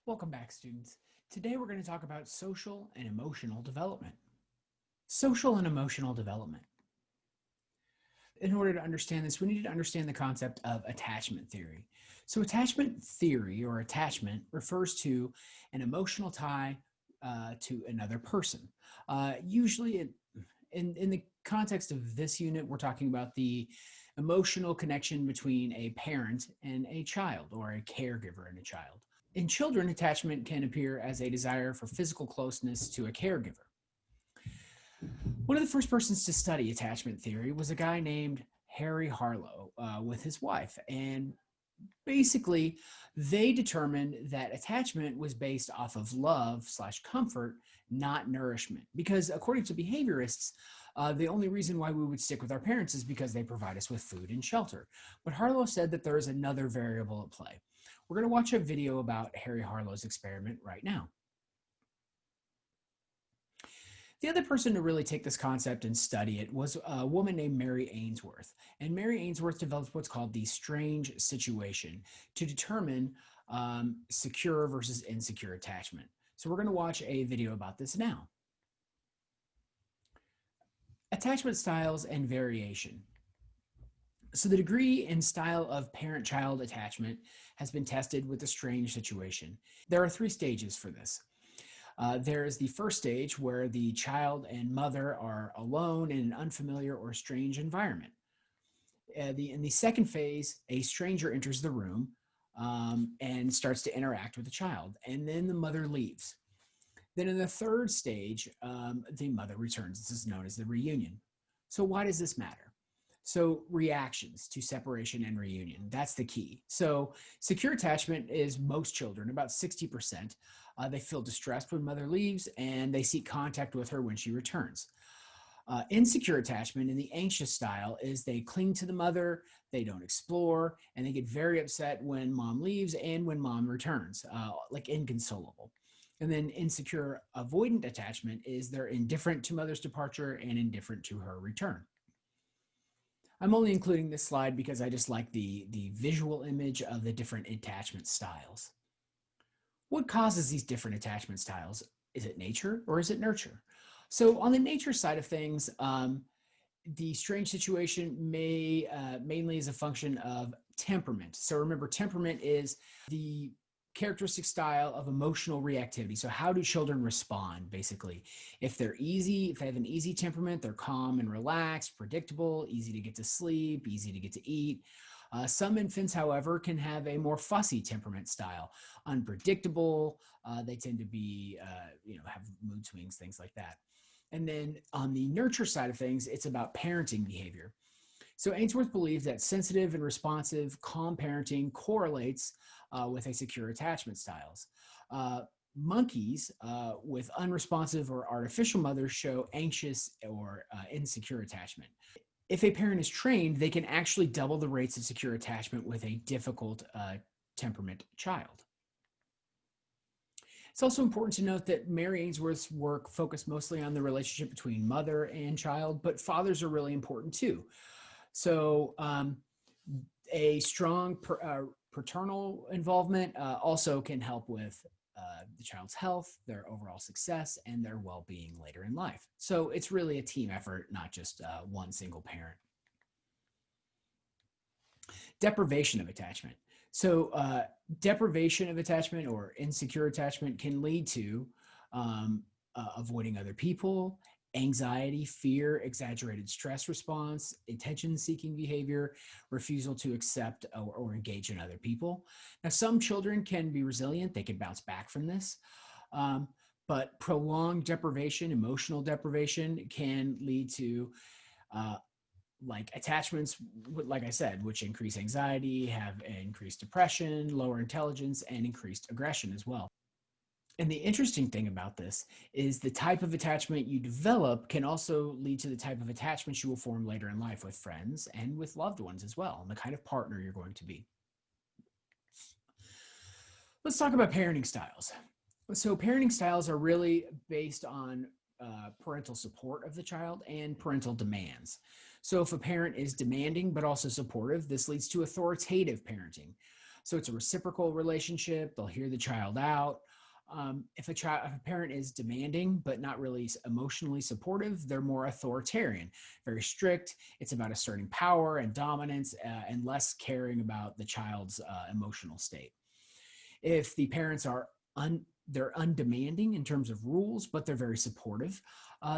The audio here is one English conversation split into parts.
Welcome back, students. Today we're going to talk about social and emotional development. Social and emotional development. In order to understand this, we need to understand the concept of attachment theory. So attachment theory or attachment refers to an emotional tie to another person. Usually in the context of this unit, we're talking about the emotional connection between a parent and a child, or a caregiver and a child. In children, attachment can appear as a desire for physical closeness to a caregiver. One of the first persons to study attachment theory was a guy named Harry Harlow with his wife. And basically, they determined that attachment was based off of love/comfort, not nourishment. Because according to behaviorists, the only reason why we would stick with our parents is because they provide us with food and shelter. But Harlow said that there is another variable at play. We're going to watch a video about Harry Harlow's experiment right now. The other person to really take this concept and study it was a woman named Mary Ainsworth. And Mary Ainsworth developed what's called the strange situation to determine secure versus insecure attachment. So we're going to watch a video about this now. Attachment styles and variation. So the degree and style of parent-child attachment has been tested with the strange situation. There are 3 stages for this. There is the first stage where the child and mother are alone in an unfamiliar or strange environment. In the second phase, a stranger enters the room and starts to interact with the child, and then the mother leaves. Then in the third stage, the mother returns. This is known as the reunion. So why does this matter? So reactions to separation and reunion, that's the key. So secure attachment is most children, about 60%. They feel distressed when mother leaves and they seek contact with her when she returns. Insecure attachment in the anxious style is they cling to the mother, they don't explore, and they get very upset when mom leaves and when mom returns, like inconsolable. And then insecure avoidant attachment is they're indifferent to mother's departure and indifferent to her return. I'm only including this slide because I just like the visual image of the different attachment styles. What causes these different attachment styles? Is it nature or is it nurture? So on the nature side of things, the strange situation mainly is a function of temperament. So remember, temperament is the characteristic style of emotional reactivity. So how do children respond, basically? If they have an easy temperament, they're calm and relaxed, predictable, easy to get to sleep, easy to get to eat. Some infants, however, can have a more fussy temperament style, unpredictable. They tend to be, have mood swings, things like that. And then on the nurture side of things, it's about parenting behavior. So Ainsworth believes that sensitive and responsive, calm parenting correlates with a secure attachment styles. Monkeys with unresponsive or artificial mothers show anxious or insecure attachment. If a parent is trained, they can actually double the rates of secure attachment with a difficult temperament child. It's also important to note that Mary Ainsworth's work focused mostly on the relationship between mother and child, but fathers are really important too. So a strong paternal involvement also can help with the child's health, their overall success, and their well-being later in life. So it's really a team effort, not just one single parent. Deprivation of attachment. So deprivation of attachment or insecure attachment can lead to avoiding other people, anxiety, fear, exaggerated stress response, attention-seeking behavior, refusal to accept or engage in other people. Now, some children can be resilient. They can bounce back from this. But prolonged deprivation, emotional deprivation, can lead to like attachments, like I said, which increase anxiety, have increased depression, lower intelligence, and increased aggression as well. And the interesting thing about this is the type of attachment you develop can also lead to the type of attachments you will form later in life with friends and with loved ones as well, and the kind of partner you're going to be. Let's talk about parenting styles. So parenting styles are really based on parental support of the child and parental demands. So if a parent is demanding but also supportive, this leads to authoritative parenting. So it's a reciprocal relationship. They'll hear the child out. If a parent is demanding but not really emotionally supportive, they're more authoritarian, very strict. It's about asserting power and dominance, and less caring about the child's emotional state. If the parents are they're undemanding in terms of rules, but they're very supportive.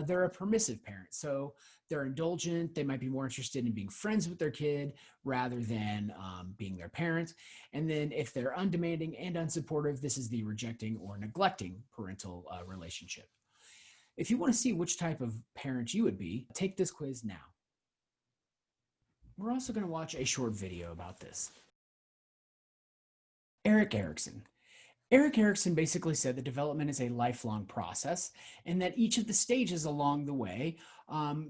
They're a permissive parent. So they're indulgent. They might be more interested in being friends with their kid rather than being their parent. And then if they're undemanding and unsupportive, this is the rejecting or neglecting parental relationship. If you want to see which type of parent you would be, take this quiz now. We're also going to watch a short video about this. Erik Erikson. Erik Erikson basically said that development is a lifelong process and that each of the stages along the way,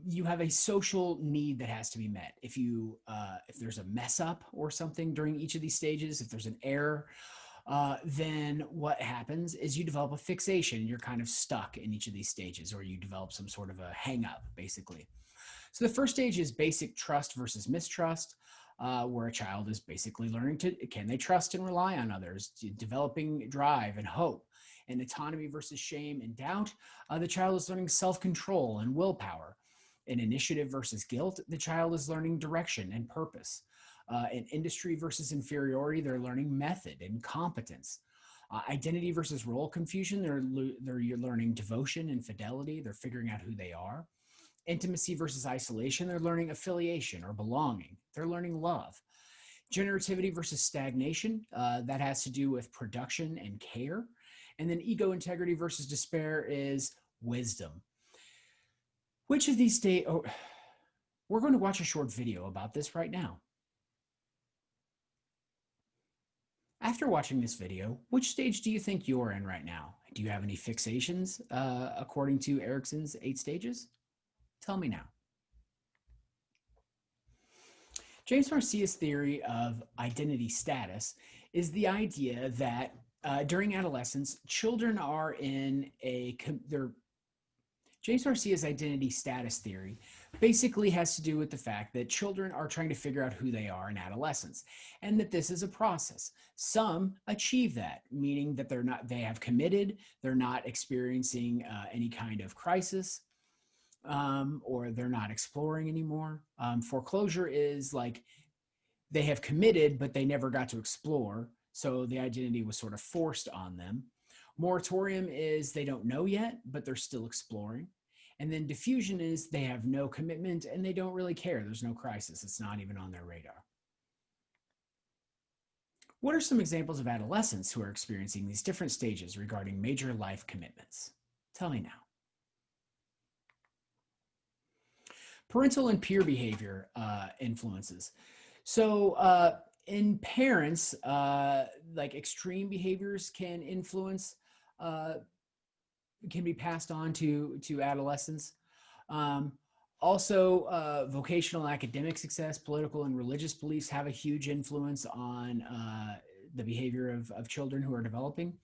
you have a social need that has to be met. If there's a mess up or something during each of these stages, if there's an error, then what happens is you develop a fixation. You're kind of stuck in each of these stages, or you develop some sort of a hang up, basically. So the first stage is basic trust versus mistrust. Where a child is basically learning can they trust and rely on others, developing drive and hope, and autonomy versus shame and doubt. The child is learning self-control and willpower. In initiative versus guilt, the child is learning direction and purpose. In industry versus inferiority, they're learning method and competence. Identity versus role confusion, they're learning devotion and fidelity. They're figuring out who they are. Intimacy versus isolation, they're learning affiliation or belonging. They're learning love. Generativity versus stagnation, that has to do with production and care. And then ego integrity versus despair is wisdom. Which of these we're going to watch a short video about this right now. After watching this video, which stage do you think you're in right now? Do you have any fixations according to Erikson's 8 stages? Tell me now. James Marcia's theory of identity status is the idea that during adolescence, children are in James Marcia's identity status theory basically has to do with the fact that children are trying to figure out who they are in adolescence, and that this is a process. Some achieve that, meaning that they have committed, they're not experiencing any kind of crisis. Or they're not exploring anymore. Foreclosure is like they have committed, but they never got to explore. So the identity was sort of forced on them. Moratorium is they don't know yet, but they're still exploring. And then diffusion is they have no commitment and they don't really care. There's no crisis. It's not even on their radar. What are some examples of adolescents who are experiencing these different stages regarding major life commitments? Tell me now. Parental and peer behavior influences. So in parents, like extreme behaviors can influence, can be passed on to adolescents. Also, vocational and academic success, political and religious beliefs have a huge influence on the behavior of children who are developing.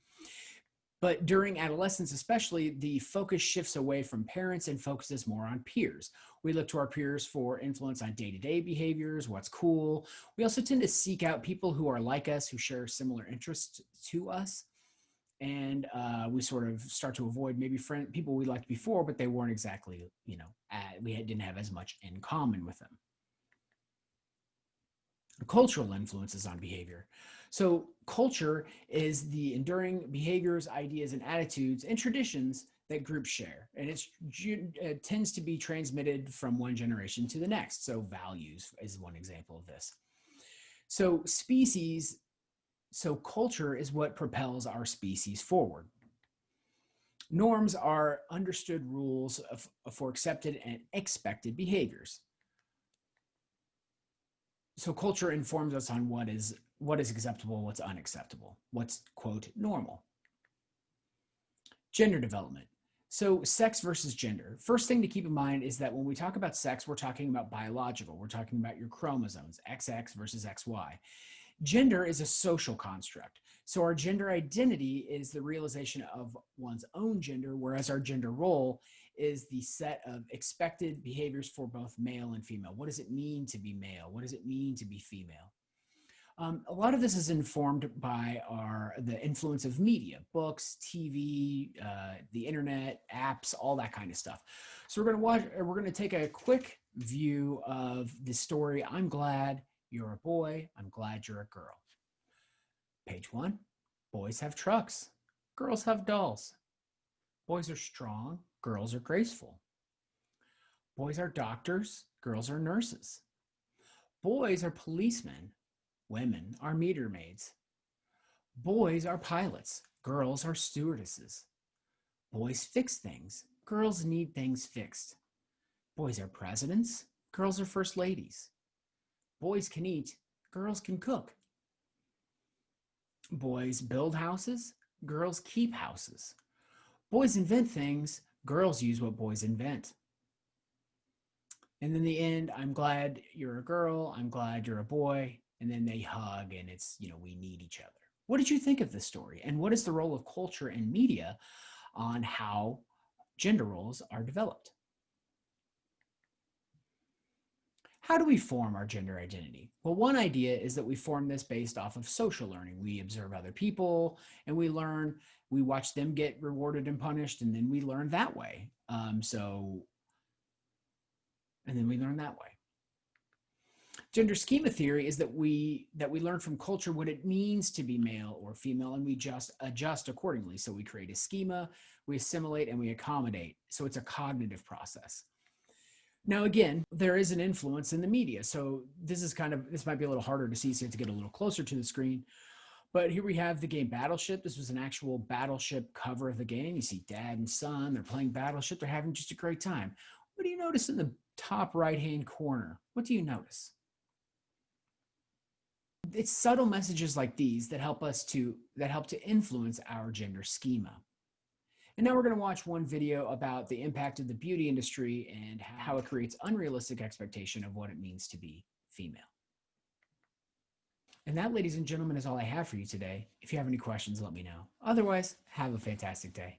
But during adolescence especially, the focus shifts away from parents and focuses more on peers. We look to our peers for influence on day-to-day behaviors, what's cool. We also tend to seek out people who are like us, who share similar interests to us. And we sort of start to avoid maybe people we liked before, but they weren't exactly, we didn't have as much in common with them. Cultural influences on behavior. So culture is the enduring behaviors, ideas, and attitudes and traditions that groups share. And it tends to be transmitted from one generation to the next. So values is one example of this. So culture is what propels our species forward. Norms are understood rules for accepted and expected behaviors. So culture informs us on what is acceptable, what's unacceptable, what's, quote, normal. Gender development. So sex versus gender. First thing to keep in mind is that when we talk about sex, we're talking about biological. We're talking about your chromosomes, XX versus XY. Gender is a social construct. So our gender identity is the realization of one's own gender, whereas our gender role is the set of expected behaviors for both male and female. What does it mean to be male? What does it mean to be female? A lot of this is informed by the influence of media, books, TV, the internet, apps, all that kind of stuff. So we're going to take a quick view of the story. I'm glad you're a boy. I'm glad you're a girl. Page 1. Boys have trucks. Girls have dolls. Boys are strong. Girls are graceful. Boys are doctors. Girls are nurses. Boys are policemen. Women are meter maids. Boys are pilots. Girls are stewardesses. Boys fix things. Girls need things fixed. Boys are presidents. Girls are first ladies. Boys can eat. Girls can cook. Boys build houses. Girls keep houses. Boys invent things. Girls use what boys invent. And in the end, I'm glad you're a girl. I'm glad you're a boy. And then they hug, and it's, we need each other. What did you think of this story? And what is the role of culture and media on how gender roles are developed? How do we form our gender identity? Well, one idea is that we form this based off of social learning. We observe other people and we learn, we watch them get rewarded and punished, and then we learn that way. And then we learn that way. Gender schema theory is that we learn from culture what it means to be male or female, and we just adjust accordingly. So we create a schema, we assimilate, and we accommodate. So it's a cognitive process. Now, again, there is an influence in the media. So this might be a little harder to see, so you have to get a little closer to the screen. But here we have the game Battleship. This was an actual Battleship cover of the game. You see dad and son, they're playing Battleship. They're having just a great time. What do you notice in the top right-hand corner? What do you notice? It's subtle messages like these that help to influence our gender schema. And now we're going to watch one video about the impact of the beauty industry and how it creates unrealistic expectation of what it means to be female. And that, ladies and gentlemen, is all I have for you today. If you have any questions, let me know. Otherwise, have a fantastic day.